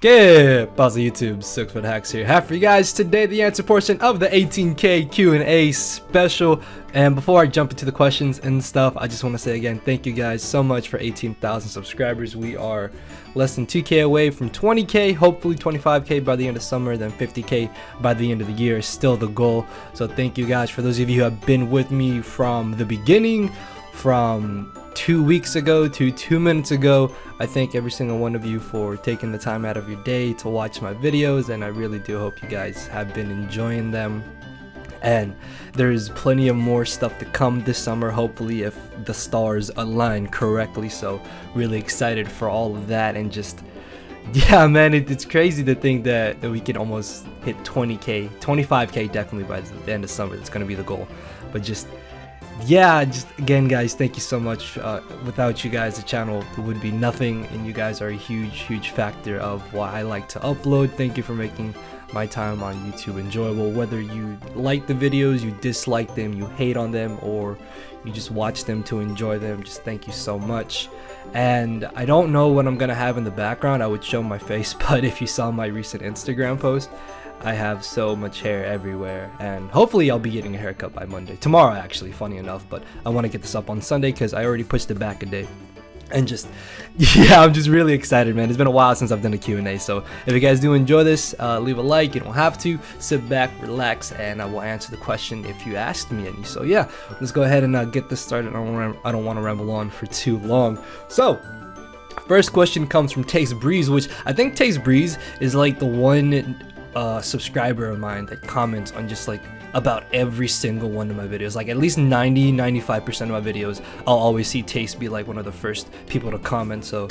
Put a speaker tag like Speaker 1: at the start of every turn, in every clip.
Speaker 1: Good, Puzzle YouTube, 6 Foot Hacks here. Have for you guys today the answer portion of the 18K Q&A special. And before I jump into the questions and stuff, I just want to say again, thank you guys so much for 18,000 subscribers. We are less than 2K away from 20K, hopefully 25K by the end of summer, then 50K by the end of the year is still the goal. So thank you guys for those of you who have been with me from the beginning, from 2 weeks ago to 2 minutes ago. I thank every single one of you for taking the time out of your day to watch my videos, and I really do hope you guys have been enjoying them. And there's plenty of more stuff to come this summer, hopefully, if the stars align correctly. So really excited for all of that. And just, yeah, man, it's crazy to think that we can almost hit 20K, 25K definitely by the end of summer. That's going to be the goal. But just, yeah, just again, guys, thank you so much. Without you guys, the channel would be nothing, and you guys are a huge factor of why I like to upload. Thank you for making my time on YouTube enjoyable. Whether you like the videos, you dislike them, you hate on them, or you just watch them to enjoy them, just thank you so much. And I don't know what I'm gonna have in the background. I would show my face, but if you saw my recent Instagram post, I have so much hair everywhere, and hopefully I'll be getting a haircut by Monday. Tomorrow, actually, funny enough, but I want to get this up on Sunday because I already pushed it back a day. And just, yeah, I'm just really excited, man. It's been a while since I've done a Q&A, so if you guys do enjoy this, leave a like. You don't have to. Sit back, relax, and I will answer the question if you asked me any. So yeah, let's go ahead and get this started. I don't want to ramble on for too long. So first question comes from Taste Breeze, which I think Taste Breeze is like the one subscriber of mine that comments on just like about every single one of my videos. Like at least 90-95% of my videos, I'll always see Taste be like one of the first people to comment. So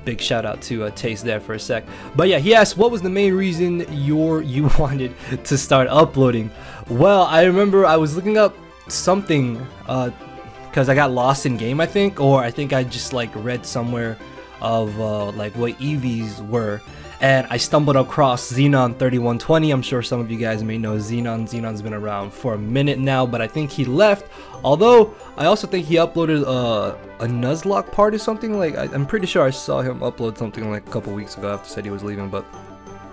Speaker 1: big shout out to Taste there for a sec. But yeah, he asked, what was the main reason you wanted to start uploading? Well, I remember I was looking up something because I got lost in game, I think, or I think I just like read somewhere of like what EVs were, and I stumbled across Xenon 3120. I'm sure some of you guys may know Xenon. Xenon's been around for a minute now, but I think he left. Although I also think he uploaded a Nuzlocke part or something. Like I'm pretty sure I saw him upload something like a couple weeks ago after said he was leaving, but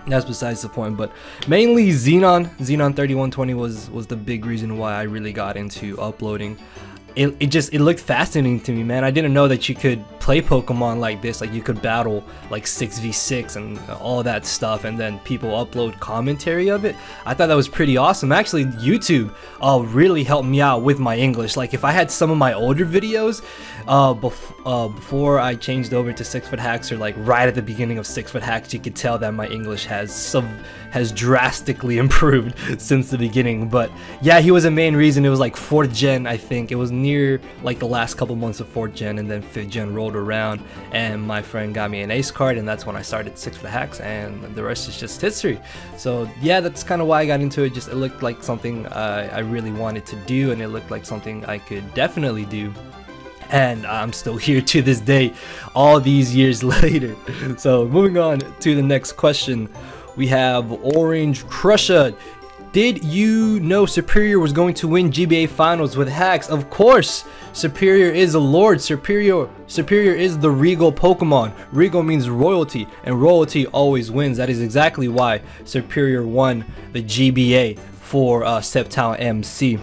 Speaker 1: that's besides the point. But mainly Xenon 3120 was the big reason why I really got into uploading. It looked fascinating to me, man. I didn't know that you could play Pokemon like this, like you could battle like 6v6 and all that stuff, and then people upload commentary of it. I thought that was pretty awesome. Actually, YouTube really helped me out with my English. Like if I had some of my older videos before I changed over to 6 Foot Hacks, or like right at the beginning of 6 Foot Hacks, you could tell that my English has drastically improved since the beginning. But yeah, he was a main reason. It was like 4th gen, I think. It was near like the last couple months of 4th gen, and then 5th gen rolled around, and my friend got me an ace card, and that's when I started 6 Foot Hacks, and the rest is just history. So yeah, that's kind of why I got into it. Just it looked like something I really wanted to do, and it looked like something I could definitely do. And I'm still here to this day, all these years later. So moving on to the next question, we have Orange Crusher. Did you know Superior was going to win GBA finals with hacks? Of course, Superior is a lord. Superior is the regal Pokemon. Regal means royalty, and royalty always wins. That is exactly why Superior won the GBA for Septown MC.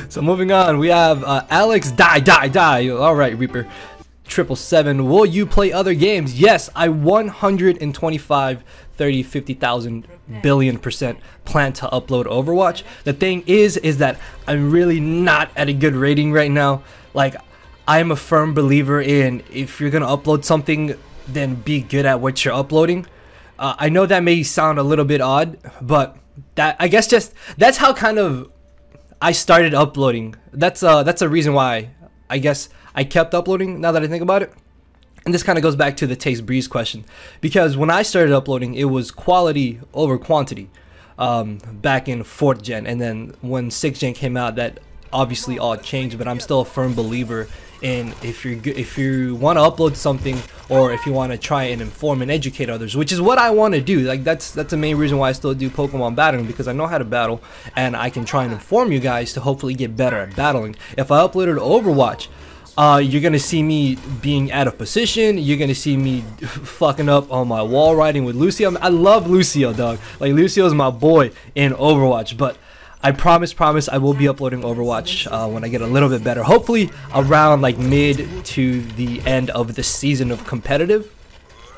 Speaker 1: So moving on, we have Alex die. All right, Reaper 777. Will you play other games? Yes, I 125 30 50,000 billion% plan to upload Overwatch. The thing is that I'm really not at a good rating right now. Like, I'm a firm believer in, if you're gonna upload something, then be good at what you're uploading. I know that may sound a little bit odd, but that, I guess, just that's how kind of I started uploading. That's a reason why I guess I kept uploading, now that I think about it. And this kind of goes back to the Taste Breeze question, because when I started uploading, it was quality over quantity back in 4th gen, and then when 6th gen came out, that obviously all changed. But I'm still a firm believer in, if you want to upload something, or if you want to try and inform and educate others, which is what I want to do. Like that's the main reason why I still do Pokemon battling, because I know how to battle, and I can try and inform you guys to hopefully get better at battling. If I uploaded Overwatch, You're gonna see me being out of position. You're gonna see me fucking up on my wall riding with Lucio. I love Lucio, dog. Like, Lucio's my boy in Overwatch. But I promise I will be uploading Overwatch when I get a little bit better. Hopefully around like mid to the end of the season of competitive,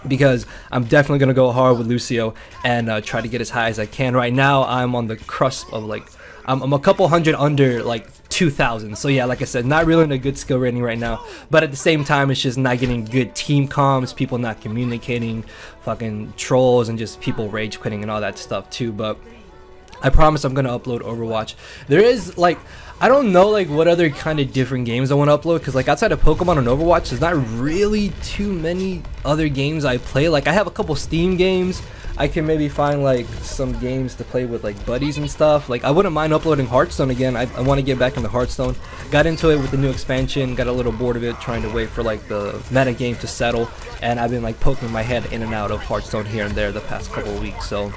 Speaker 1: because I'm definitely gonna go hard with Lucio and try to get as high as I can. Right now I'm on the cusp of like I'm a couple hundred under like 2,000. So yeah, like I said, not really in a good skill rating right now, but at the same time it's just not getting good team comms, people not communicating, fucking trolls, and just people rage quitting and all that stuff too. But I promise I'm gonna upload Overwatch. There is like, I don't know like what other kind of different games I want to upload, because like outside of Pokemon and Overwatch there's not really too many other games I play. Like I have a couple Steam games. I can maybe find like some games to play with like buddies and stuff. Like I wouldn't mind uploading Hearthstone again. I want to get back into Hearthstone. Got into it with the new expansion, got a little bored of it trying to wait for like the meta game to settle, and I've been like poking my head in and out of Hearthstone here and there the past couple of weeks. So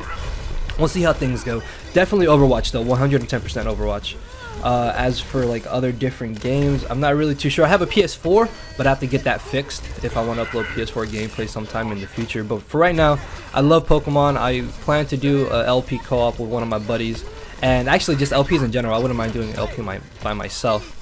Speaker 1: we'll see how things go. Definitely Overwatch though, 110% Overwatch. As for like other different games, I'm not really too sure. I have a PS4, but I have to get that fixed if I want to upload PS4 gameplay sometime in the future. But for right now, I love Pokemon. I plan to do a LP co-op with one of my buddies, and actually just LPs in general. I wouldn't mind doing LP by myself,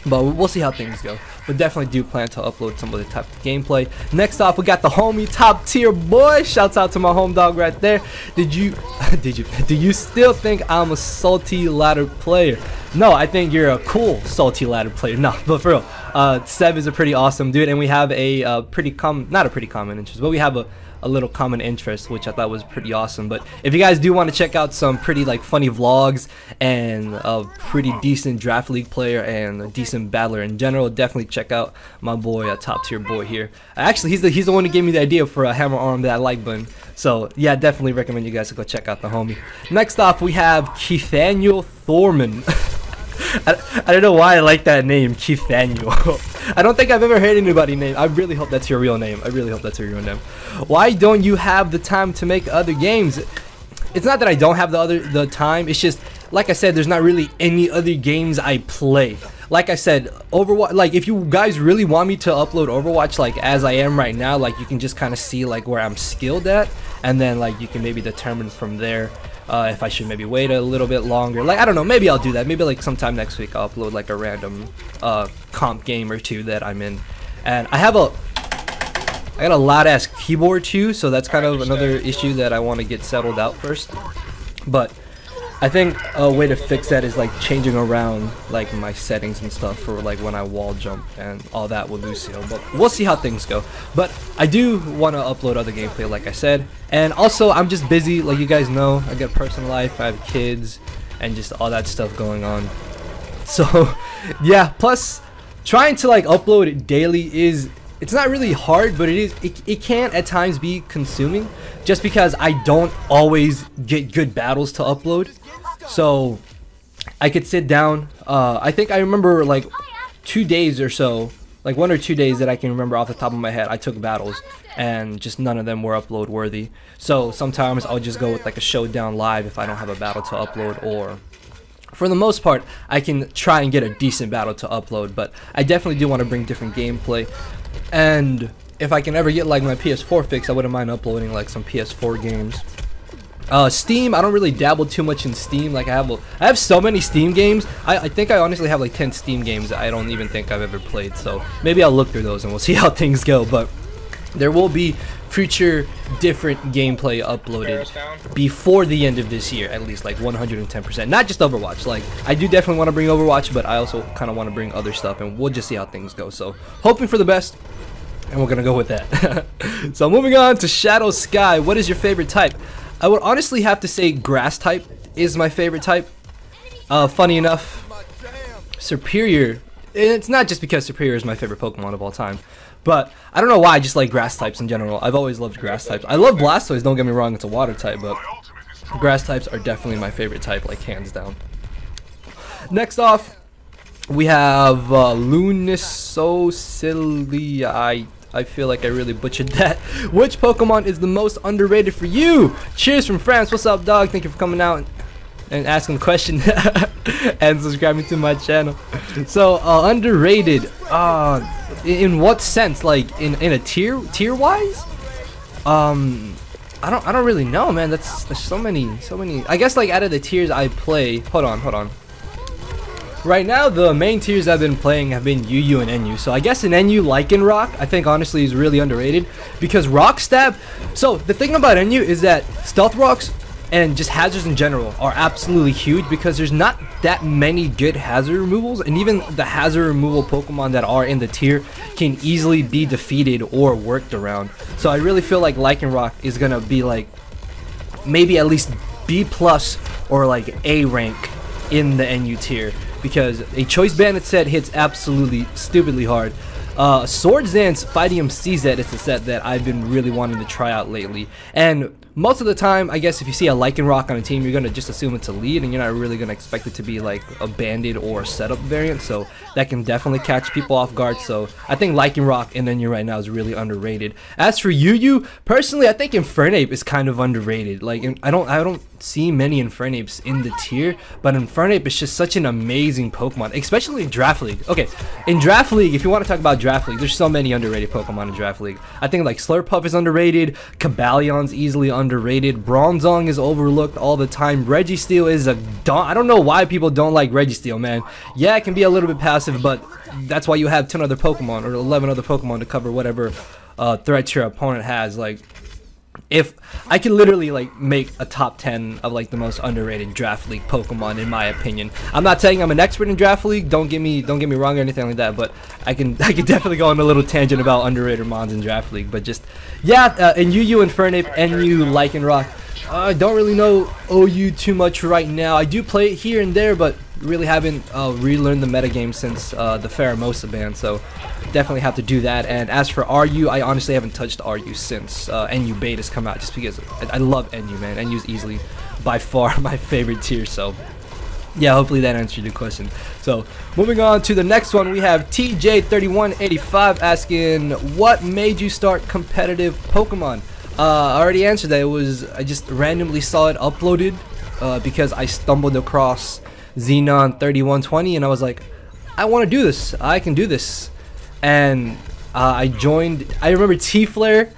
Speaker 1: but we'll see how things go. But definitely do plan to upload some of the type of gameplay. Next off, we got the homie top tier boy. Shouts out to my home dog right there. Do you still think I'm a salty ladder player? No, I think you're a cool salty ladder player. No, but for real, Seb is a pretty awesome dude, and we have a pretty common, not a pretty common interest, but we have a little common interest, which I thought was pretty awesome. But if you guys do want to check out some pretty like funny vlogs and a pretty decent draft league player and a decent battler in general, definitely check out my boy, top tier boy here. Actually, he's the one who gave me the idea for a hammer arm that like button. So yeah, definitely recommend you guys to go check out the homie. Next off, we have Keithaniel Thorman. I don't know why I like that name, Keithaniel. I don't think I've ever heard anybody name. I really hope that's your real name. I really hope that's your real name. Why don't you have the time to make other games? It's not that I don't have the time. It's just, like I said, there's not really any other games I play. Like I said, Overwatch, like if you guys really want me to upload Overwatch like as I am right now, like you can just kind of see like where I'm skilled at, and then like you can maybe determine from there if I should maybe wait a little bit longer. Like I don't know, maybe I'll do that. Maybe like sometime next week I'll upload like a random comp game or two that I'm in. And I got a loud ass keyboard too, so that's kind of another issue that I want to get settled out first. But I think a way to fix that is like changing around like my settings and stuff for like when I wall jump and all that with Lucio. But we'll see how things go. But I do want to upload other gameplay, like I said. And also I'm just busy, like you guys know. I got a personal life, I have kids, and just all that stuff going on. So yeah, plus trying to like upload it daily it's not really hard, but it can at times be consuming, just because I don't always get good battles to upload. So I could sit down, I think I remember like 2 days or so, like 1 or 2 days that I can remember off the top of my head, I took battles and just none of them were upload worthy. So sometimes I'll just go with like a showdown live if I don't have a battle to upload, or for the most part I can try and get a decent battle to upload. But I definitely do want to bring different gameplay, and if I can ever get like my PS4 fix, I wouldn't mind uploading like some PS4 games. Steam, I don't really dabble too much in Steam. Like I have so many Steam games. I think I honestly have like 10 Steam games that I don't even think I've ever played. So maybe I'll look through those and we'll see how things go. But there will be future different gameplay uploaded before the end of this year, at least like 110%. Not just Overwatch. Like I do definitely want to bring Overwatch, but I also kind of want to bring other stuff, and we'll just see how things go. So hoping for the best, and we're gonna go with that. So moving on to Shadow Sky. What is your favorite type? I would honestly have to say grass type is my favorite type. Funny enough, Superior, it's not just because Superior is my favorite Pokemon of all time, but I don't know why, I just like grass types in general. I've always loved grass types. I love Blastoise, don't get me wrong, it's a water type, but grass types are definitely my favorite type, like hands down. Next off, we have Lunisocilia. I feel like I really butchered that. Which Pokemon is the most underrated for you? Cheers from France. What's up, dog? Thank you for coming out and asking the question and subscribing to my channel. So underrated. In what sense? Like in a tier wise? I don't really know, man. There's so many. I guess like out of the tiers I play. Hold on. Right now, the main tiers I've been playing have been UU and NU. So I guess in NU, Rock, I think honestly is really underrated because Rock Stab. So the thing about NU is that Stealth Rocks and just hazards in general are absolutely huge because there's not that many good hazard removals, and even the hazard removal Pokemon that are in the tier can easily be defeated or worked around. So I really feel like Rock is gonna be like maybe at least B+ or like A rank in the NU tier, because a Choice Bandit set hits absolutely stupidly hard. Swords Dance Fightium CZ is a set that I've been really wanting to try out lately, and most of the time, I guess if you see a Lycanroc on a team, you're gonna just assume it's a lead, and you're not really gonna expect it to be like a banded or setup variant. So that can definitely catch people off guard. So I think Lycanroc and then you right now is really underrated. As for UU, personally, I think Infernape is kind of underrated. Like I don't see many Infernapes in the tier, but Infernape is just such an amazing Pokemon, especially in Draft League. Okay, in Draft League, if you want to talk about Draft League, there's so many underrated Pokemon in Draft League. I think like Slurpuff is underrated, Cabalion's easily underrated, Bronzong is overlooked all the time, Registeel is I don't know why people don't like Registeel, man. Yeah, it can be a little bit passive, but that's why you have 10 other Pokemon or 11 other Pokemon to cover whatever threats your opponent has. Like, if I could literally like make a top 10 of like the most underrated Draft League Pokemon in my opinion. I'm not saying I'm an expert in Draft League, don't get me wrong or anything like that, but I can definitely go on a little tangent about underrated mons in Draft League. But just yeah, in UU Infernape, NU Lycanroc. I don't really know OU too much right now. I do play it here and there, but really haven't relearned the metagame since the Pheromosa ban, so definitely have to do that. And as for RU, I honestly haven't touched RU since NU betas come out, just because I love NU, man. NU is easily by far my favorite tier, so yeah, hopefully that answered your question. So moving on to the next one, we have TJ3185 asking, what made you start competitive Pokemon? I already answered that. I just randomly saw it uploaded because I stumbled across Xenon 3120 and I was like, I want to do this, I can do this. And I joined. I remember T-Flare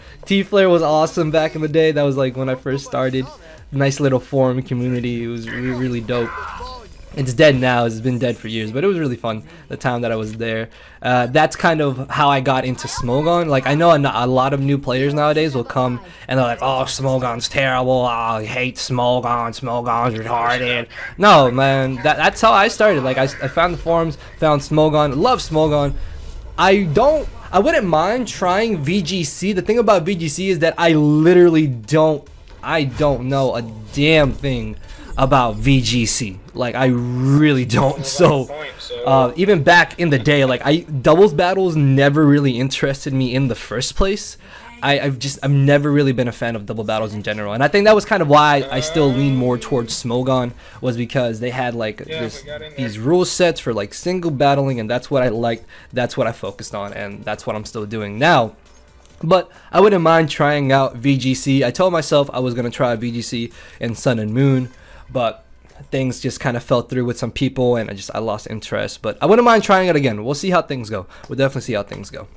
Speaker 1: was awesome back in the day. That was like when I first started. Nice little forum community. It was really dope. It's dead now. It's been dead for years, but it was really fun the time that I was there. That's kind of how I got into Smogon. Like, I know a lot of new players nowadays will come and they're like, oh, Smogon's terrible, oh, I hate Smogon's retarded. No, man, that's how I started. Like, I found the forums, found Smogon, love Smogon. I wouldn't mind trying VGC. The thing about VGC is that I literally don't know a damn thing about VGC. Like, I really don't. So even back in the day, like, doubles battles never really interested me in the first place. I've never really been a fan of double battles in general, and I think that was kind of why I still lean more towards Smogon, was because they had like these rule sets for like single battling, and that's what I liked, that's what I focused on, and that's what I'm still doing now. But I wouldn't mind trying out VGC. I told myself I was gonna try VGC in Sun and Moon, but things just kind of fell through with some people, and I lost interest. But I wouldn't mind trying it again. We'll see how things go. We'll definitely see how things go.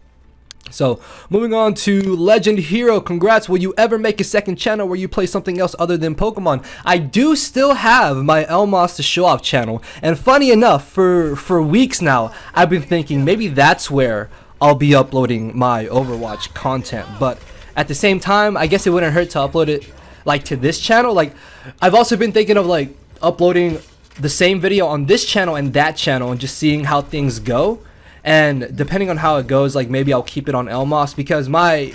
Speaker 1: So moving on to Legend Hero, congrats. Will you ever make a second channel where you play something else other than Pokemon? I do still have my Elmos to show off channel, and funny enough, for weeks now I've been thinking maybe that's where I'll be uploading my Overwatch content. But at the same time, I guess it wouldn't hurt to upload it like to this channel. Like, I've also been thinking of like uploading the same video on this channel and that channel and just seeing how things go. And depending on how it goes, like, maybe I'll keep it on Elmos, because my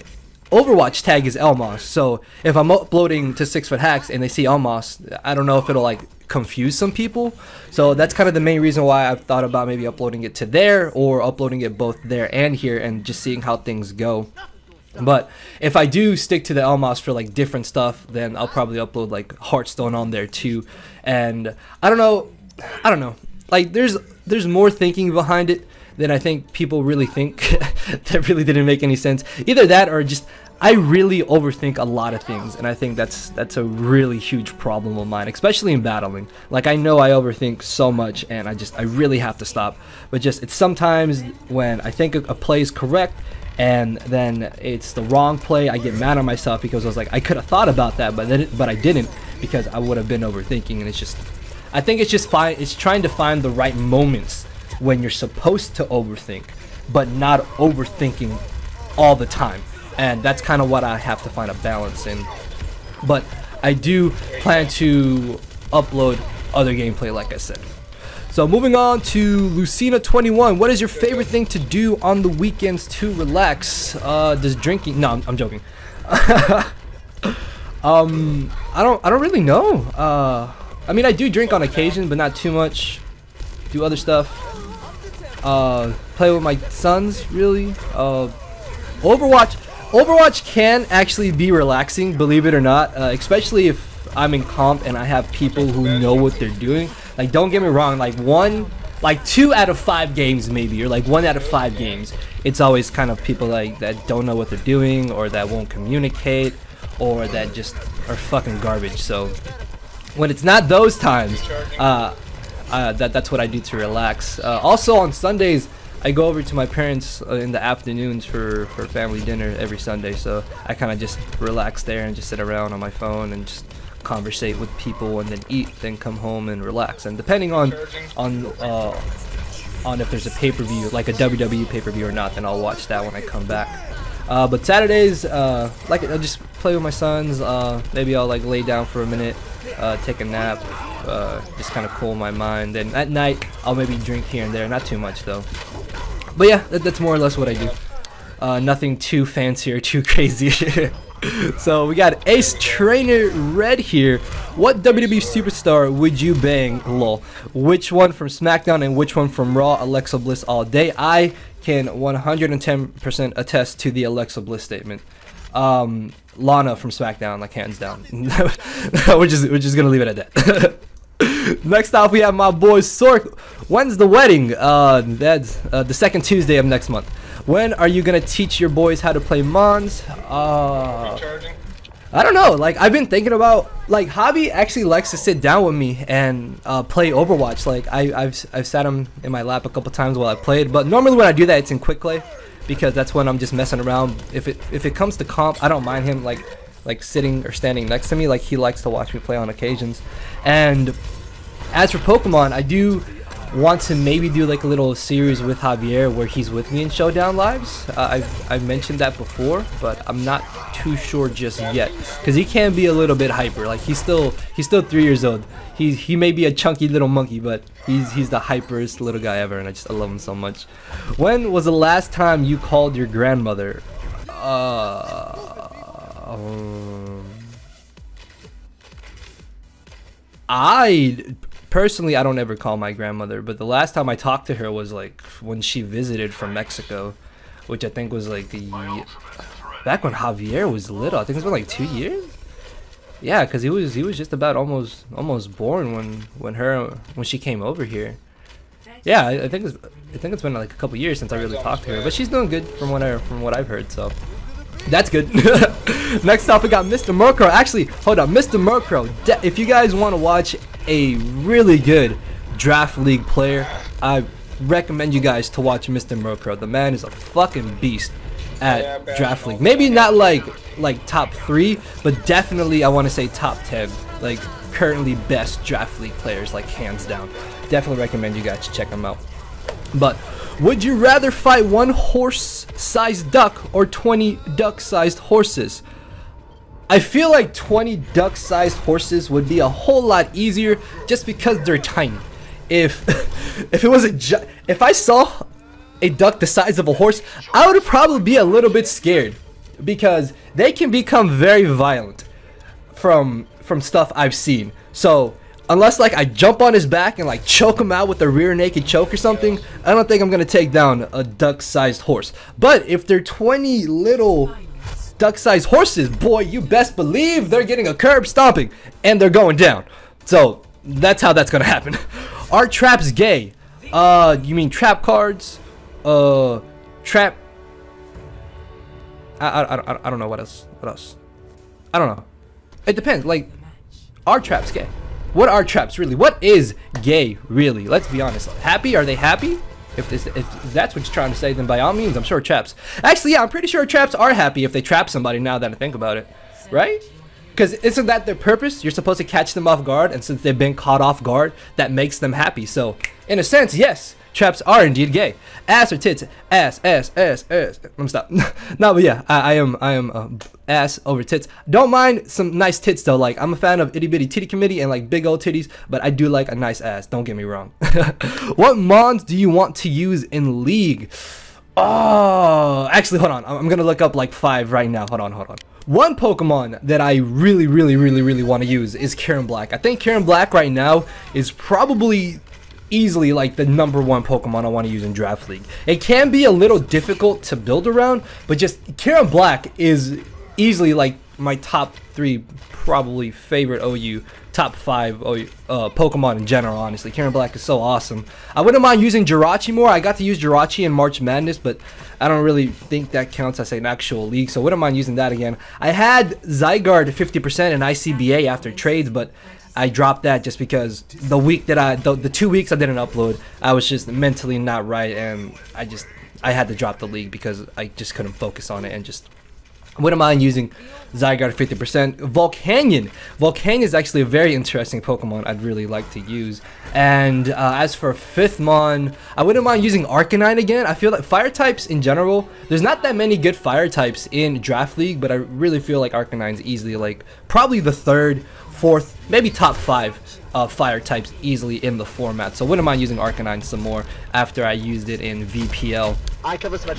Speaker 1: Overwatch tag is Elmos. So if I'm uploading to 6foot Hacks and they see Elmos, I don't know if it'll like confuse some people. So that's kind of the main reason why I've thought about maybe uploading it to there, or uploading it both there and here, and just seeing how things go. But if I do stick to the Elmos for like different stuff, then I'll probably upload like Hearthstone on there too. And I don't know, like there's more thinking behind it than I think people really think. That really didn't make any sense. Either that, or just I really overthink a lot of things, and I think that's a really huge problem of mine, especially in battling. Like, I know I overthink so much, and I really have to stop. But just, it's sometimes when I think a play is correct, and then it's the wrong play, I get mad at myself because I was like, I could have thought about that, but I didn't, because I would have been overthinking. And it's just, I think it's just fine. It's trying to find the right moments when you're supposed to overthink, but not overthinking all the time. And that's kind of what I have to find a balance in. But I do plan to upload other gameplay, like I said. So moving on to Lucina21. What is your favorite thing to do on the weekends to relax? Does drinking? No, I'm joking. I don't really know. I mean, I do drink on occasion, but not too much. Do other stuff. Play with my sons, really. Overwatch can actually be relaxing, believe it or not, especially if I'm in comp and I have people who know what they're doing. Like, don't get me wrong, like 2 out of 5 games maybe, or like 1 out of 5 games, it's always kind of people like that don't know what they're doing, or that won't communicate, or that just are fucking garbage. So when it's not those times, that's what I do to relax. Also on Sundays, I go over to my parents in the afternoons for family dinner every Sunday, so I kind of just relax there and just sit around on my phone and just conversate with people and then eat, then come home and relax. And depending on if there's a pay-per-view, like a WWE pay-per-view or not, then I'll watch that when I come back. But Saturdays, like, I'll just play with my sons. Maybe I'll like lay down for a minute, take a nap, just kind of cool my mind. And at night, I'll maybe drink here and there, not too much though. But yeah, that's more or less what I do. Nothing too fancy or too crazy. So we got Ace Trainer Red here. What WWE superstar would you bang? Lol. Which one from SmackDown and which one from Raw? Alexa Bliss all day. I can 110% attest to the Alexa Bliss statement. Lana from SmackDown, like, hands down. we're just gonna leave it at that. Next off, we have my boy Sork. When's the wedding? That's the second Tuesday of next month. When are you gonna teach your boys how to play Mons? I don't know. Like, I've been thinking about, like, Hobby actually likes to sit down with me and play Overwatch. Like, I've sat him in my lap a couple times while I played, but normally when I do that, it's in quick play, because that's when I'm just messing around. If it comes to comp, I don't mind him like sitting or standing next to me. Like, he likes to watch me play on occasions. And as for Pokemon, I do want to maybe do like a little series with Javier where he's with me in Showdown Lives. I've mentioned that before, but I'm not too sure just yet, because he can be a little bit hyper. Like, he's still 3 years old. He may be a chunky little monkey, but he's the hyperest little guy ever, and I love him so much. When was the last time you called your grandmother? Personally, I don't ever call my grandmother, but the last time I talked to her was like when she visited from Mexico, which I think was like back when Javier was little. I think it's been like 2 years. Yeah, because he was just about almost born when she came over here. Yeah, I think it's been like a couple years since I really talked to her, but she's doing good from what I've heard, so that's good. Next up, we got Mr. Murkrow. Actually, hold up, Mr. Murkrow. If you guys want to watch a really good draft league player, I recommend you guys to watch Mr. Murkrow. The man is a fucking beast at draft league. Maybe not like top 3, but definitely I want to say top 10. Like, currently best draft league players, like, hands down. Definitely recommend you guys check them out. But would you rather fight 1 horse-sized duck or 20 duck-sized horses? I feel like 20 duck-sized horses would be a whole lot easier just because they're tiny. If I saw a duck the size of a horse, I would probably be a little bit scared, because they can become very violent from stuff I've seen. So unless like I jump on his back and like choke him out with a rear naked choke or something, I don't think I'm gonna take down a duck-sized horse. But if they're 20 little duck-sized horses, boy, you best believe they're getting a curb stomping and they're going down. So that's how that's gonna happen. Are traps gay? You mean trap cards? Trap I don't know what else. I don't know. It depends. Like, are traps gay? What are traps really? What is gay really? Let's be honest. Happy? Are they happy? If that's what you're trying to say, then by all means, I'm sure traps. Actually, yeah, I'm pretty sure traps are happy if they trap somebody. Now that I think about it, right? Because isn't that their purpose? You're supposed to catch them off guard, and since they've been caught off guard, that makes them happy. So, in a sense, yes, traps are indeed gay. Ass or tits? Ass. I'm stop. No, but yeah, I am ass over tits. Don't mind some nice tits though. Like, I'm a fan of itty bitty titty committee and like big old titties, but I do like a nice ass. Don't get me wrong. What mons do you want to use in League? Oh, actually, hold on. I'm gonna look up like 5 right now. Hold on. One Pokemon that I really want to use is Karen Black. I think Karen Black right now is probably easily like the #1 Pokemon I want to use in Draft League. It can be a little difficult to build around, but just Karen Black is easily like my top 3 probably favorite OU, top 5 OU, Pokemon in general. Honestly, Karen Black is so awesome. I wouldn't mind using Jirachi more. I got to use Jirachi in March Madness, but I don't really think that counts as an actual league, so I wouldn't mind using that again. I had Zygarde 50% in ICBA after trades, but I dropped that just because the 2 weeks I didn't upload, I was just mentally not right, and I had to drop the league because I just couldn't focus on it, and just wouldn't mind using Zygarde 50%. Volcanion is actually a very interesting Pokemon I'd really like to use. And as for 5th Mon, I wouldn't mind using Arcanine again. I feel like fire types in general, there's not that many good fire types in Draft League, but I really feel like Arcanine's easily like probably the 3rd, 4th, maybe top 5 fire types easily in the format. So wouldn't mind using Arcanine some more after I used it in VPL.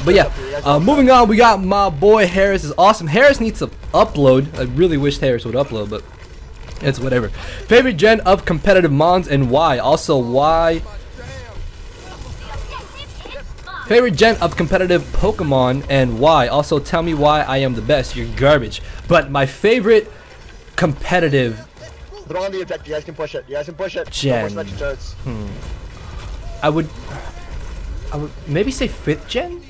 Speaker 1: But yeah, moving on, we got my boy Harris. Is awesome. Harris needs to upload. I really wish Harris would upload, but it's whatever. Favorite gen of competitive mons and why? Also, why? Favorite gen of competitive Pokemon and why? Also, tell me why I am the best. You're garbage. But my favorite competitive
Speaker 2: Throw on the objective. You guys can push it.
Speaker 1: Gen. I would maybe say 5th gen.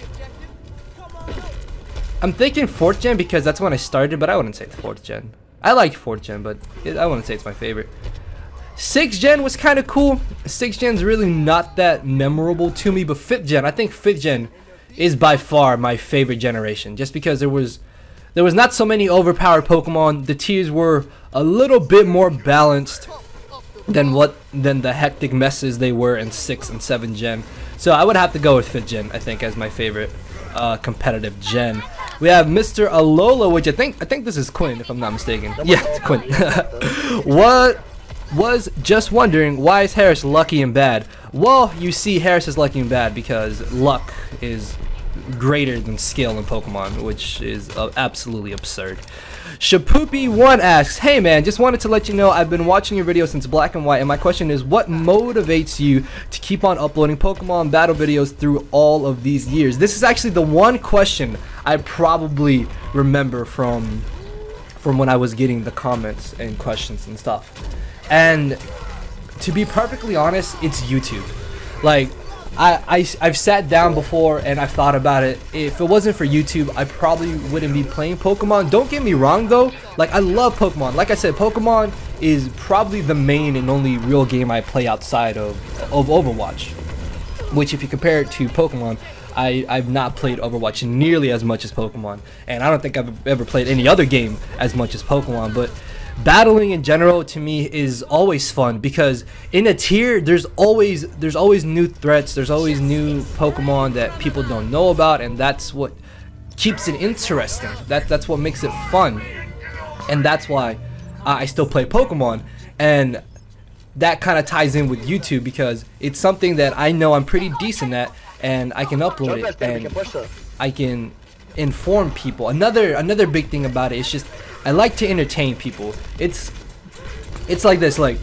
Speaker 1: I'm thinking 4th gen because that's when I started, but I wouldn't say 4th gen. I like 4th gen, but I wouldn't say it's my favorite. 6th gen was kind of cool. 6th gen's really not that memorable to me, but 5th gen, I think 5th gen is by far my favorite generation, just because there was not so many overpowered Pokemon. The tiers were a little bit more balanced than the hectic messes they were in 6th and 7th gen. So I would have to go with 5th gen, I think, as my favorite competitive gen. We have Mr. Alola, which I think this is Quinn, if I'm not mistaken. Yeah, it's Quinn. What was just wondering, why is Harris lucky and bad? Well, you see, Harris is lucky and bad because luck is greater than skill in Pokemon, which is absolutely absurd. Shapoopy1 asks, hey man, just wanted to let you know I've been watching your videos since Black and White, and my question is, what motivates you to keep on uploading Pokemon battle videos through all of these years? This is actually the one question I probably remember from when I was getting the comments and questions and stuff. And to be perfectly honest, it's YouTube. Like, I've sat down before and I've thought about it. If it wasn't for YouTube, I probably wouldn't be playing Pokemon. Don't get me wrong though, like, I love Pokemon. Like I said, Pokemon is probably the main and only real game I play outside of Overwatch, which if you compare it to Pokemon, I've not played Overwatch nearly as much as Pokemon, and I don't think I've ever played any other game as much as Pokemon. But battling in general to me is always fun because in a tier there's always new threats, there's always new Pokemon that people don't know about, and that's what keeps it interesting. That's what makes it fun, and that's why I still play Pokemon. And that kind of ties in with YouTube because it's something that I know I'm pretty decent at, and I can upload it and I can inform people. Another big thing about it is just I like to entertain people. It's like this, like,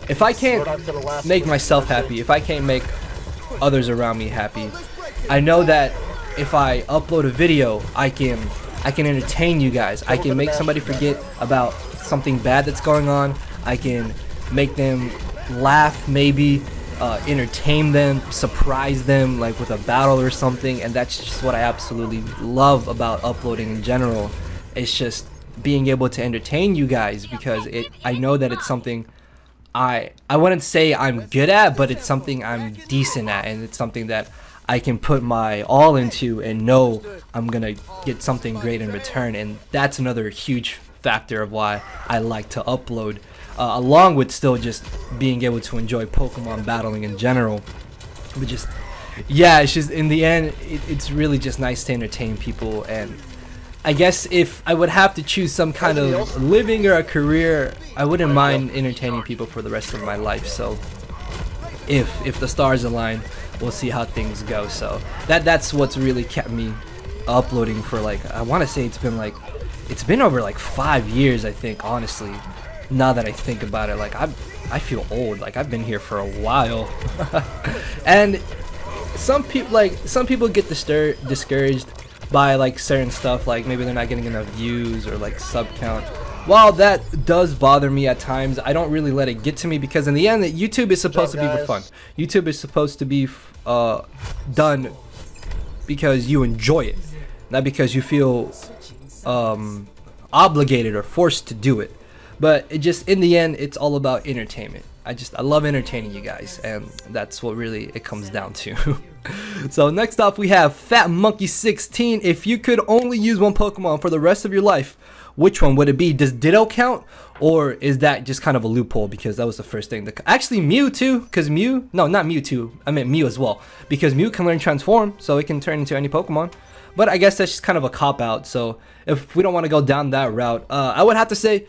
Speaker 1: if I can't make myself happy, if I can't make others around me happy, I know that if I upload a video, I can entertain you guys. I can make somebody forget about something bad that's going on. I can make them laugh maybe, entertain them, surprise them like with a battle or something, and that's just what I absolutely love about uploading in general. It's just being able to entertain you guys, because I know that it's something I wouldn't say I'm good at, but it's something I'm decent at, and it's something that I can put my all into and know I'm gonna get something great in return. And that's another huge factor of why I like to upload, along with still just being able to enjoy Pokemon battling in general. But just, yeah, it's just in the end it's really just nice to entertain people. And I guess if I would have to choose some kind of living or a career, I wouldn't mind entertaining people for the rest of my life. So if the stars align, we'll see how things go. So that's what's really kept me uploading for, like, I want to say it's been over like 5 years, I think, honestly. Now that I think about it, like I feel old, like I've been here for a while. And some people get discouraged by like certain stuff, like maybe they're not getting enough views or like sub count. While that does bother me at times, I don't really let it get to me, because in the end, YouTube is supposed to be for fun. YouTube is supposed to be done because you enjoy it, not because you feel obligated or forced to do it. But it just, in the end, it's all about entertainment. I love entertaining you guys, and that's what really it comes down to. So next up we have Fat Monkey 16. If you could only use one Pokemon for the rest of your life, which one would it be? Does Ditto count, or is that just kind of a loophole, because that was the first thing that actually Mew too, because Mew, no, not Mewtwo, I meant Mew as well, because Mew can learn Transform, so it can turn into any Pokemon. But I guess that's just kind of a cop out. So if we don't want to go down that route, I would have to say,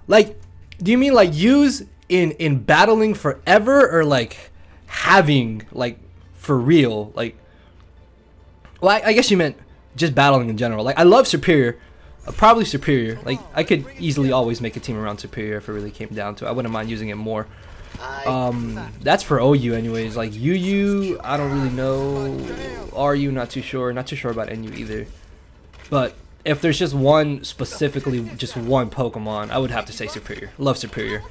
Speaker 1: like, do you mean like use in battling forever, or like having, like, for real? Like, well, I guess you meant just battling in general. Like, I love Superior, probably Superior. Like, I could easily always make a team around Superior if it really came down to it. I wouldn't mind using it more. That's for OU anyways. Like UU, I don't really know. RU, not too sure about NU either. But if there's just one, specifically just one Pokemon, I would have to say Superior. Love Superior.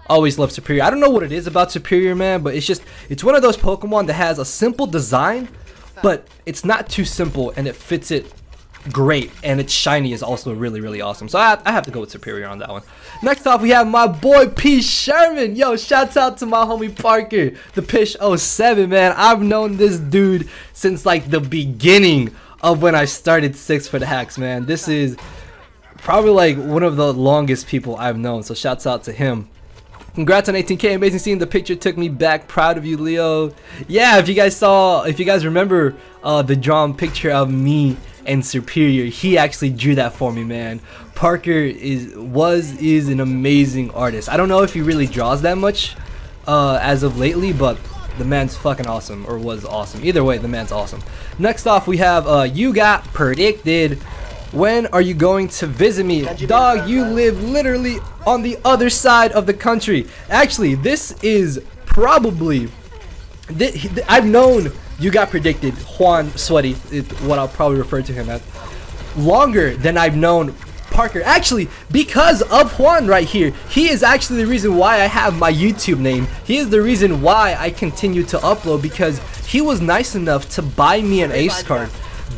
Speaker 1: Always love Superior. I don't know what it is about Superior, man, but it's one of those Pokemon that has a simple design, but it's not too simple, and it fits it great, and its shiny is also really, really awesome. So I have to go with Superior on that one. Next off, we have my boy P. Sherman. Yo, shouts out to my homie Parker, the Pish 07, man. I've known this dude since like the beginning of when I started 6 Foot Hacks, man. This is probably like one of the longest people I've known, so shouts out to him. Congrats on 18K, amazing seeing the picture, took me back, proud of you, Leo. Yeah, if you guys remember the drawn picture of me and Superior, he actually drew that for me, man. Parker is an amazing artist. I don't know if he really draws that much as of lately, but the man's fucking awesome, or was awesome. Either way, the man's awesome. Next off, we have You Got Predicted. When are you going to visit me? Dog, you live literally on the other side of the country. Actually, this is probably, I've known You Got Predicted, Juan Sweaty is what I'll probably refer to him as, longer than I've known Parker. Actually, because of Juan right here. He is actually the reason why I have my YouTube name. He is the reason why I continue to upload, because he was nice enough to buy me an Ace card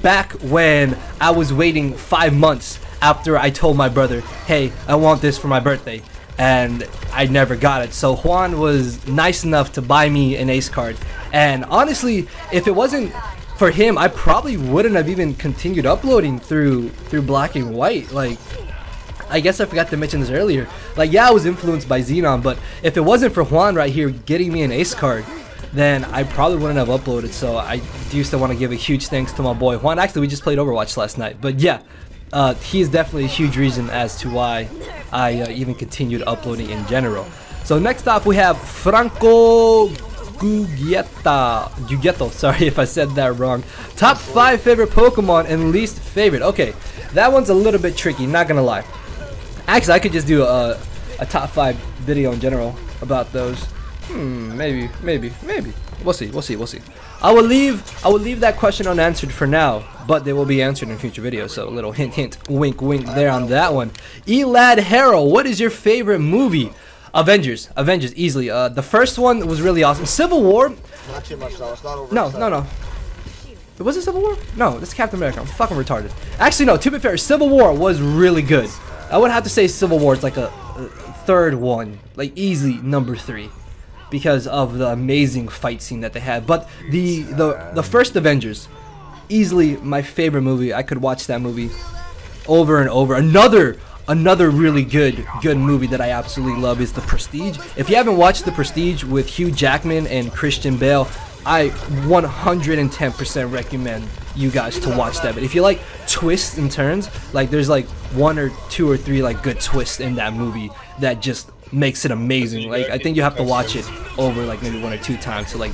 Speaker 1: back when I was waiting 5 months after I told my brother, hey, I want this for my birthday, and I never got it. So Juan was nice enough to buy me an Ace card, and honestly, if it wasn't for him, I probably wouldn't have even continued uploading through Black and White. Like, I guess I forgot to mention this earlier. Like, yeah, I was influenced by Xenon, but if it wasn't for Juan right here getting me an Ace card, then I probably wouldn't have uploaded. So I do still want to give a huge thanks to my boy Juan. Actually, we just played Overwatch last night, but yeah, he is definitely a huge reason as to why I even continued uploading in general. So next up, we have Franco Gugetto, sorry if I said that wrong. Top 5 favorite Pokemon and least favorite. Okay, that one's a little bit tricky, not gonna lie. Actually, I could just do a top 5 video in general about those. Maybe. We'll see. I will leave that question unanswered for now, but they will be answered in future videos. So a little hint, wink there on that one. Elad Harrow, what is your favorite movie? Avengers easily. The first one was really awesome. Civil War.
Speaker 2: Not too much though. It's not over.
Speaker 1: No. Was it Civil War? No, that's Captain America. I'm fucking retarded. Actually, no. To be fair, Civil War was really good. I would have to say Civil War is like a third one, like easy number 3, because of the amazing fight scene that they had. But the first Avengers, easily my favorite movie. I could watch that movie over and over. Another really good movie that I absolutely love is The Prestige. If you haven't watched The Prestige with Hugh Jackman and Christian Bale, I 110% recommend you guys to watch that. But if you like twists and turns, like there's like 1 or 2 or 3 like good twists in that movie that just makes it amazing. Like I think you have to watch it over like maybe 1 or 2 times to like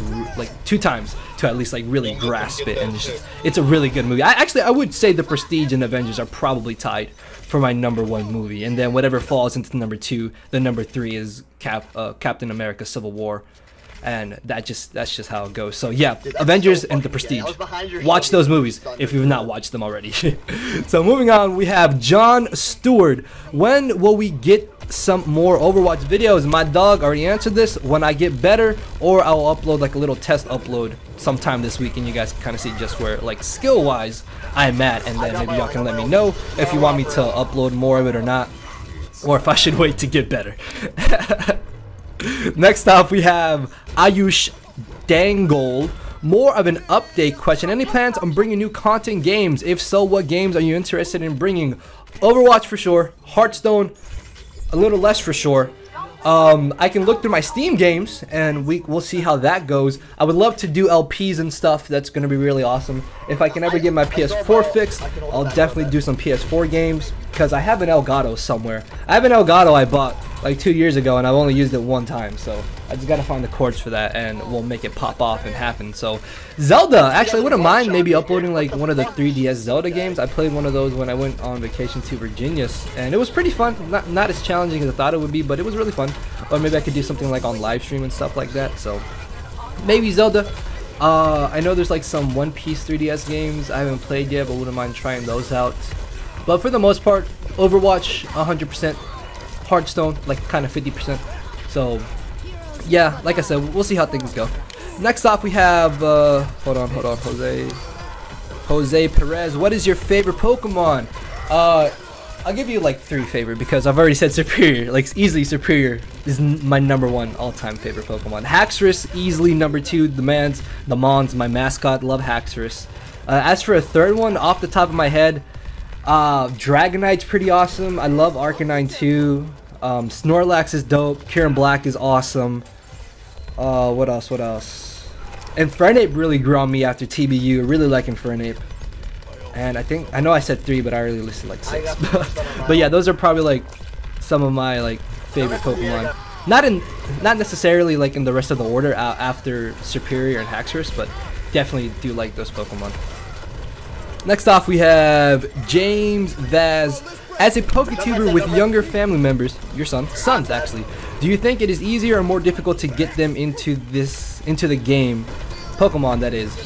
Speaker 1: 2 times to at least like really grasp it. And it's a really good movie. I would say The Prestige and Avengers are probably tied for my #1 movie, and then whatever falls into number 2, the number 3 is Captain America: Civil War, and that's just how it goes. So yeah, Avengers and The Prestige. Watch those movies if you've not watched them already. So moving on, we have John Stewart. When will we get some more Overwatch videos? My dog already answered this. When I get better, or I'll upload like a little test upload sometime this week, and you guys can kind of see just where like skill wise I'm at, and then maybe y'all can let me know if you want me to upload more of it or not, or if I should wait to get better. Next up, we have Ayush Dangle. More of an update question. Any plans on bringing new content games? If so, what games are you interested in bringing? Overwatch for sure. Hearthstone, a little less for sure. I can look through my Steam games and we'll see how that goes. I would love to do LPs and stuff. That's going to be really awesome. If I can ever get my PS4 fixed, I'll definitely do some PS4 games, because I have an Elgato somewhere. I have an Elgato I bought like 2 years ago, and I've only used it 1 time, so I just gotta find the cords for that, and we'll make it pop off and happen. So Zelda, actually, I wouldn't mind maybe uploading like one of the 3DS Zelda games. I played one of those when I went on vacation to Virginia, and it was pretty fun. Not as challenging as I thought it would be, but it was really fun. Or maybe I could do something like on live stream and stuff like that. So maybe Zelda. I know there's like some One Piece 3DS games I haven't played yet, but wouldn't mind trying those out. But for the most part, Overwatch 100%, Hearthstone like kind of 50%. So yeah, like I said, we'll see how things go. Next off, we have hold on, Jose Perez. What is your favorite Pokemon? I'll give you like 3 favorite, because I've already said Superior. Like easily Superior is my #1 all-time favorite Pokemon. Haxorus easily #2. The Mons, my mascot. Love Haxorus. As for a third one, off the top of my head, Dragonite's pretty awesome. I love Arcanine too. Snorlax is dope. Kieran Black is awesome. What else? Infernape really grew on me after TBU. I really like Infernape. And I know I said 3, but I really listed like 6. But yeah, those are probably like some of my like favorite Pokemon. Not necessarily like in the rest of the order after Superior and Haxorus, but definitely do like those Pokemon. Next off, we have James Vaz. As a PokeTuber with younger family members, your sons actually, do you think it is easier or more difficult to get them into the game, Pokemon that is?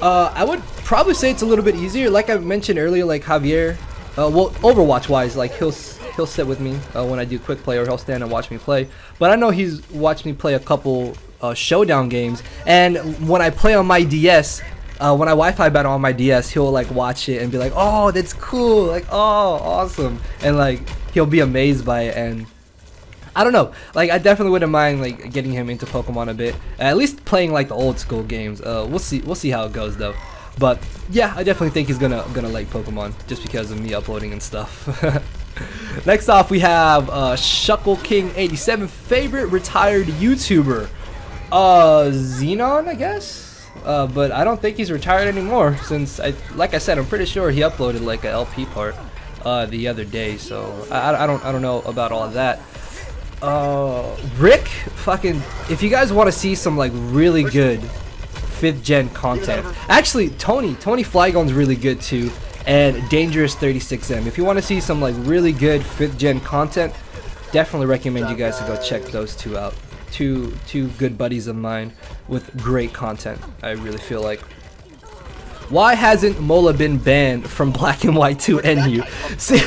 Speaker 1: I would probably say it's a little bit easier. Like I mentioned earlier, like Javier, well, Overwatch wise, like he'll sit with me when I do quick play, or he'll stand and watch me play. But I know he's watched me play a couple showdown games, and when I play on my DS, when I Wi-Fi battle on my DS, he'll like watch it and be like, "Oh, that's cool! Like, oh, awesome!" And like he'll be amazed by it. And I don't know, like I definitely wouldn't mind like getting him into Pokemon a bit. At least playing like the old school games. We'll see how it goes though. But yeah, I definitely think he's gonna like Pokemon just because of me uploading and stuff. Next off, we have Shuckle King 87, favorite retired YouTuber. Xenon, I guess. But I don't think he's retired anymore, since like I said, I'm pretty sure he uploaded like an LP part the other day. So I don't know about all of that. Rick, fucking, if you guys want to see some like really good 5th gen content, actually Tony Flygon's really good too, and Dangerous 36M. If you want to see some like really good 5th gen content, definitely recommend you guys to go check those 2 out. Two good buddies of mine with great content, I really feel like. Why hasn't Mola been banned from Black and White 2 NU? See,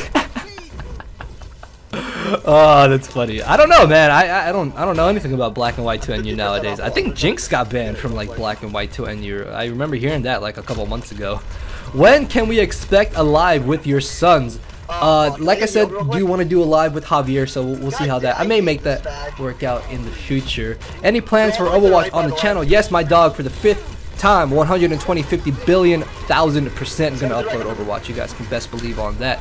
Speaker 1: Oh, that's funny. I don't know, man. I don't know anything about Black and White 2NU nowadays. I think Jinx got banned from like Black and White 2NU. I remember hearing that like a couple months ago. When can we expect a live with your sons? Like I said, do you want to do a live with Javier? So we'll see how that. I may make that work out in the future. Any plans for Overwatch on the channel? Yes, my dog, for the 5th time, 120, 50 billion, 1000% gonna upload Overwatch. You guys can best believe on that.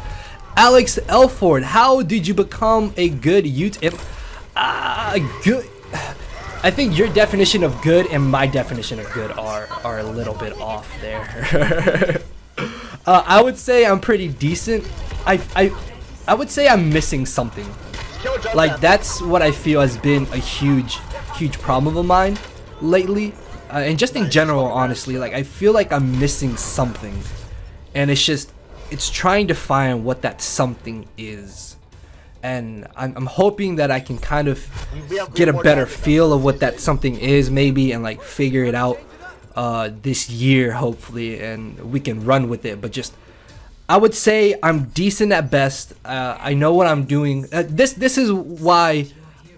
Speaker 1: Alex Elford, how did you become a good YouTube? Good. I think your definition of good and my definition of good are a little bit off there. I would say I'm pretty decent. I would say I'm missing something. Like, that's what I feel has been a huge problem of mine lately, and just in general, honestly. Like, I feel like I'm missing something, and it's trying to find what that something is. And I'm hoping that I can kind of get a better feel of what that something is, maybe, and like figure it out this year, hopefully, and we can run with it. But just, I would say I'm decent at best. I know what I'm doing. This is why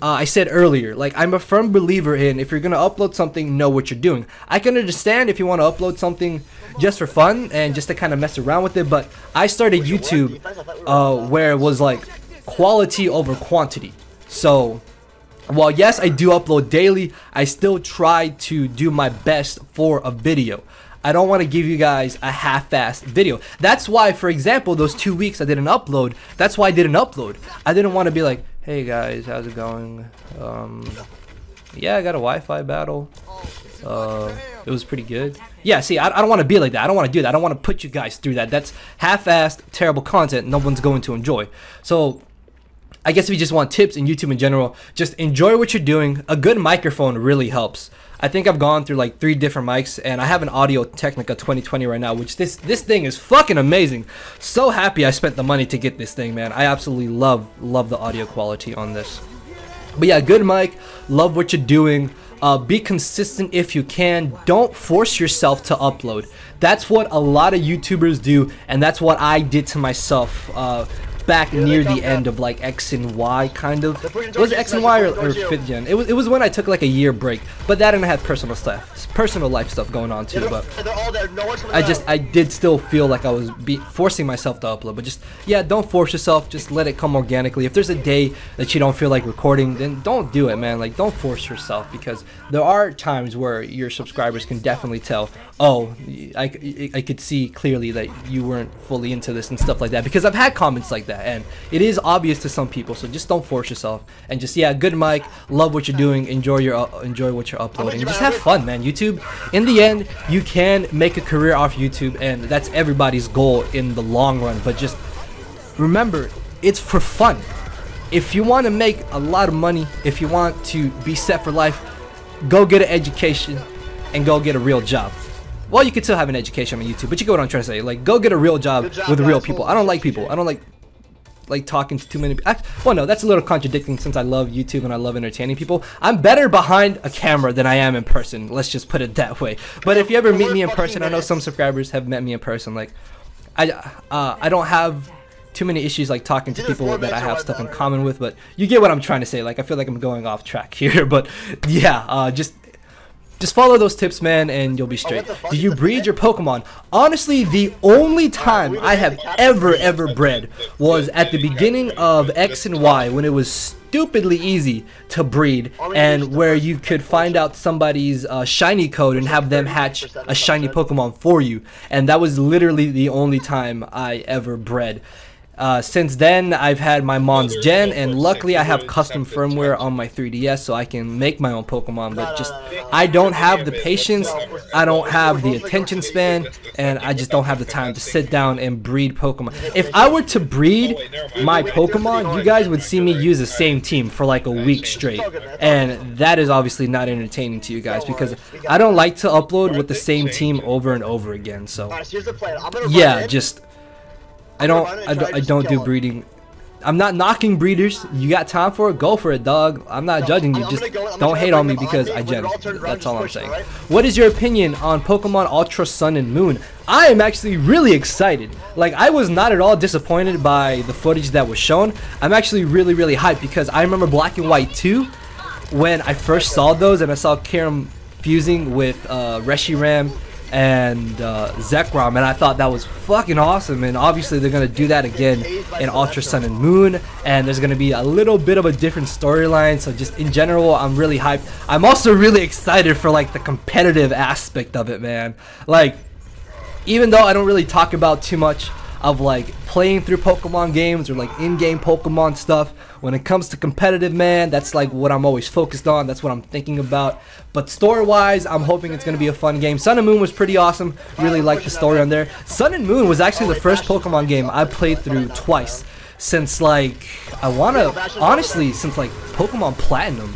Speaker 1: I said earlier, like, I'm a firm believer in, if you're gonna upload something, know what you're doing. I can understand if you want to upload something just for fun and just to kind of mess around with it, but I started YouTube where it was like quality over quantity. So while yes, I do upload daily, I still try to do my best for a video. I don't want to give you guys a half-assed video. That's why, for example, those 2 weeks I didn't upload, that's why I didn't upload. I didn't want to be like, hey guys, how's it going? Yeah, I got a Wi-Fi battle. It was pretty good. Yeah, see, I don't want to be like that. I don't want to do that. I don't want to put you guys through that. That's half-assed, terrible content no one's going to enjoy. So I guess if you just want tips in YouTube in general, just enjoy what you're doing. A good microphone really helps. I think I've gone through like 3 different mics, and I have an Audio Technica 2020 right now, which this thing is fucking amazing. So happy I spent the money to get this thing, man. I absolutely love the audio quality on this. But yeah, good mic, love what you're doing. Be consistent if you can. Don't force yourself to upload. That's what a lot of YouTubers do, and that's what I did to myself back near the end of like X and Y, kind of. Was it X and Y or 5th gen? It was when I took like a year break, but that and I had personal life stuff going on too. But I did still feel like I was forcing myself to upload. But just, yeah, don't force yourself. Just let it come organically. If there's a day that you don't feel like recording, then don't do it, man. Like, don't force yourself, because there are times where your subscribers can definitely tell, oh, I could see clearly that you weren't fully into this and stuff like that, because I've had comments like that, and it is obvious to some people. So just don't force yourself, and just, yeah, good mic, love what you're doing, enjoy what you're uploading, and just have fun, man. YouTube, in the end, you can make a career off YouTube, and that's everybody's goal in the long run. But just remember, it's for fun. If you want to make a lot of money, if you want to be set for life, go get an education and go get a real job. Well, you could still have an education on YouTube, but you get what I'm trying to say. Like, go get a real job with real people. I don't like people. I don't like talking to too many people. Well, no, that's a little contradicting, since I love YouTube and I love entertaining people. I'm better behind a camera than I am in person. Let's just put it that way. But if you ever meet me in person, I know some subscribers have met me in person. Like, I don't have too many issues like talking to people that I have stuff in common with, but you get what I'm trying to say. Like, I feel like I'm going off track here, but yeah, just follow those tips, man, and you'll be straight. Do you breed your Pokemon? Honestly, the only time I have ever bred was at the beginning of X and Y, when it was stupidly easy to breed, and where you could find out somebody's shiny code and have them hatch a shiny Pokemon for you. And that was literally the only time I ever bred. Since then, I've had my Mons Gen, and luckily I have custom firmware on my 3DS, so I can make my own Pokemon. But just, I don't have the patience, I don't have the attention span, and I just don't have the time to sit down and breed Pokemon. If I were to breed my Pokemon, you guys would see me use the same team for like a week straight, and that is obviously not entertaining to you guys, because I don't like to upload with the same team over and over again. So yeah, just I don't do breeding. I'm not knocking breeders. You got time for it? Go for it, dog. I'm not judging you. Just don't hate on me because I gen. That's all I'm saying. What is your opinion on Pokemon Ultra Sun and Moon? I am actually really excited. Like, I was not at all disappointed by the footage that was shown. I'm actually really hyped because I remember Black and White 2 when I first saw those, and I saw Karam fusing with Reshiram and Zekrom, and I thought that was fucking awesome. And obviously they're gonna do that again in Ultra Sun and Moon, and there's gonna be a little bit of a different storyline. So just in general, I'm really hyped. I'm also really excited for like the competitive aspect of it, man. Like, even though I don't really talk about too much of like playing through Pokemon games or like in-game Pokemon stuff, when it comes to competitive, man, that's like what I'm always focused on. That's what I'm thinking about. But story-wise, I'm hoping it's gonna be a fun game. Sun and Moon was pretty awesome. Really liked the story on there. Sun and Moon was actually the first Pokemon game I played through twice since like honestly since like Pokemon Platinum.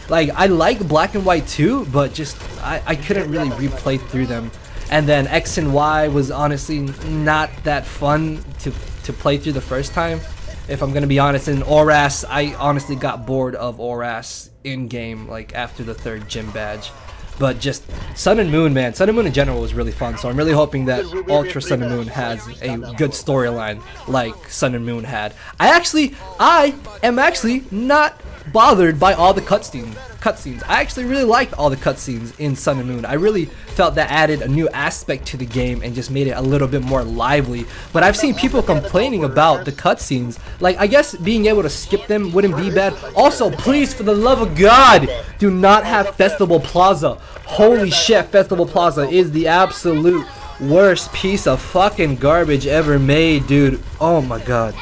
Speaker 1: Like, I like Black and White too, but just I couldn't really replay through them. And then X and Y was honestly not that fun to play through the first time, if I'm gonna be honest. And Oras, I honestly got bored of Oras in game, like after the 3rd gym badge. But just Sun and Moon, man, Sun and Moon in general was really fun. So I'm really hoping that Ultra Sun and Moon has a good storyline like Sun and Moon had. I am actually not bothered by all the cutscenes. I actually really liked all the cutscenes in Sun and Moon. I really felt that added a new aspect to the game and just made it a little bit more lively. But I've seen people complaining about the cutscenes. Like, I guess being able to skip them wouldn't be bad. Also, please, for the love of God, do not have Festival Plaza. Holy shit, Festival Plaza is the absolute worst piece of fucking garbage ever made, dude. Oh my god.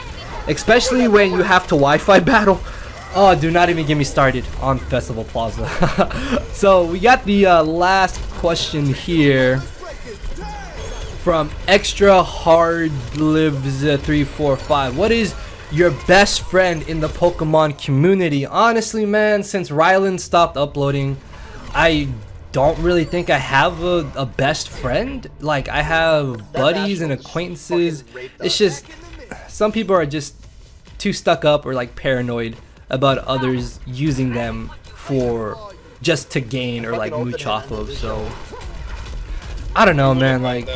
Speaker 1: Especially when you have to Wi-Fi battle. Oh, do not even get me started on Festival Plaza. So we got the last question here from Extra Hard Lives 345. What is your best friend in the Pokemon community? Honestly, man, since Rylan stopped uploading, I don't really think I have a best friend. Like, I have buddies and acquaintances. It's just some people are just too stuck up or like paranoid about others using them for just to gain or like mooch off of. So I don't know, man. Like,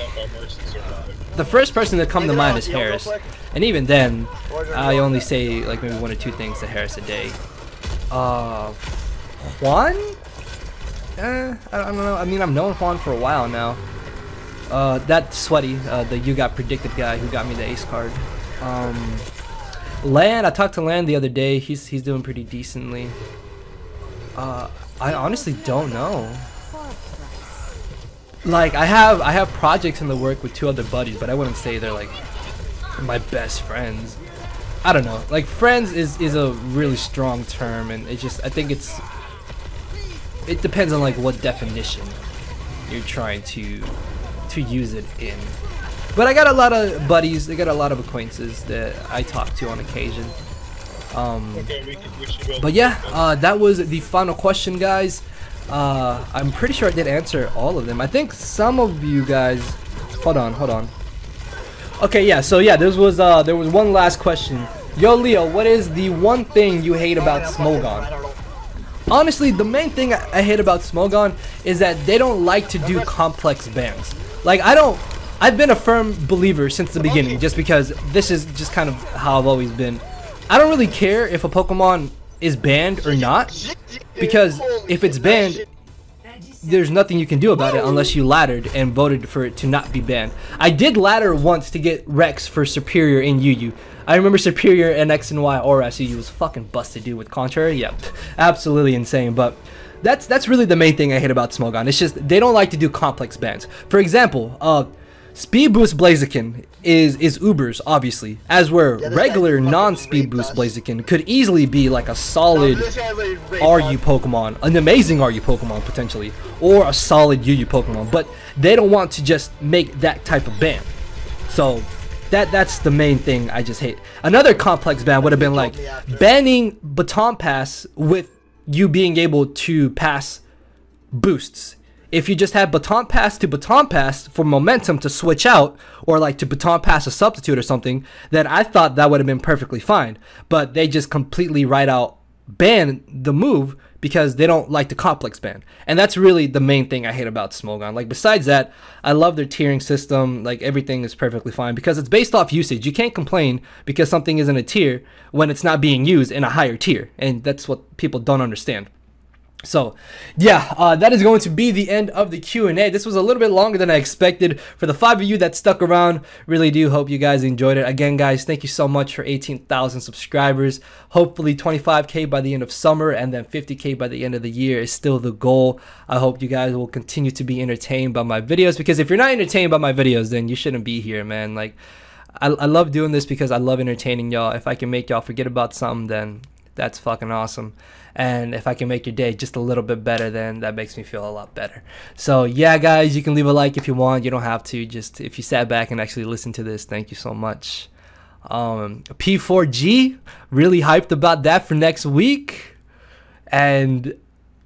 Speaker 1: the first person that come to mind is Harris, and even then I only say like maybe 1 or 2 things to Harris a day. Juan? I don't know. I mean, I've known Juan for a while now. That Sweaty, the You Got Predicted guy who got me the ace card. Land, I talked to Land the other day. He's doing pretty decently. I honestly don't know. Like, I have projects in the work with 2 other buddies, but I wouldn't say they're like my best friends. I don't know. Like, friends is a really strong term, and it just, I think it depends on like what definition you're trying to use it in. But I got a lot of buddies, I got a lot of acquaintances that I talk to on occasion. But yeah, that was the final question, guys. I'm pretty sure I did answer all of them. I think some of you guys, hold on. Okay, yeah, so yeah, there was one last question. Yo, Leo, what is the one thing you hate about Smogon? Honestly, the main thing I hate about Smogon is that they don't like to do complex bans. Like, I've been a firm believer since the beginning, just because this is just kind of how I've always been. I don't really care if a Pokemon is banned or not, because if it's banned, there's nothing you can do about it unless you laddered and voted for it to not be banned. I did ladder once to get Rex for Superior in UU. I remember Superior and X and Y Oras UU was fucking busted, dude, with Contrary. Yep, absolutely insane. But that's really the main thing I hate about Smogon. It's just they don't like to do complex bans. For example, Speed Boost Blaziken is Ubers, obviously, as where regular non-Speed Boost Blaziken could easily be like a solid RU Pokemon, an amazing RU Pokemon potentially, or a solid UU Pokemon, but they don't want to just make that type of ban. So that's the main thing I just hate. Another complex ban would have been like banning Baton Pass with you being able to pass boosts if you just had baton pass to baton pass for momentum to switch out, or like to baton pass a substitute or something, then I thought that would have been perfectly fine. But they just completely right out ban the move because they don't like the complex ban. And that's really the main thing I hate about Smogon. Like, besides that, I love their tiering system. Like, everything is perfectly fine because it's based off usage. You can't complain because something isn't a tier when it's not being used in a higher tier. And that's what people don't understand. So yeah, that is going to be the end of the Q&A. This was a little bit longer than I expected. For the 5 of you that stuck around, really do hope you guys enjoyed it. Again, guys, thank you so much for 18,000 subscribers. Hopefully 25K by the end of summer, and then 50K by the end of the year is still the goal. I hope you guys will continue to be entertained by my videos, because if you're not entertained by my videos, then you shouldn't be here, man. Like, I love doing this because I love entertaining y'all. If I can make y'all forget about something, then that's fucking awesome. And if I can make your day just a little bit better, then that makes me feel a lot better. So yeah, guys, you can leave a like if you want. You don't have to. Just if you sat back and actually listened to this, thank you so much. P4G, really hyped about that for next week. And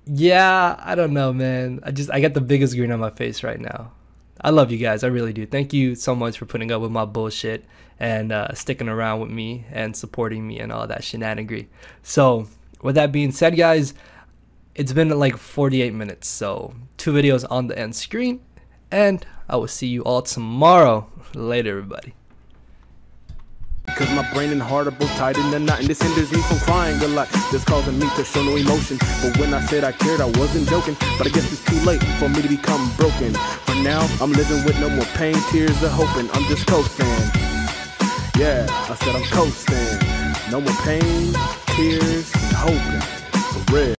Speaker 1: yeah, I don't know, man. I got the biggest grin on my face right now. I love you guys. I really do. Thank you so much for putting up with my bullshit and sticking around with me and supporting me and all that shenanigery. So with that being said, guys, it's been like 48 minutes. So 2 videos on the end screen, and I will see you all tomorrow. Later, everybody.
Speaker 3: Cause my brain and heart are both tied in a knot, and this hinders me from crying a lot. This causing me to show no emotion. But when I said I cared, I wasn't joking. But I guess it's too late for me to become broken. For now, I'm living with no more pain, tears, or hoping. I'm just coasting. Yeah, I said I'm coasting. No more pain, tears, and hoping. For real.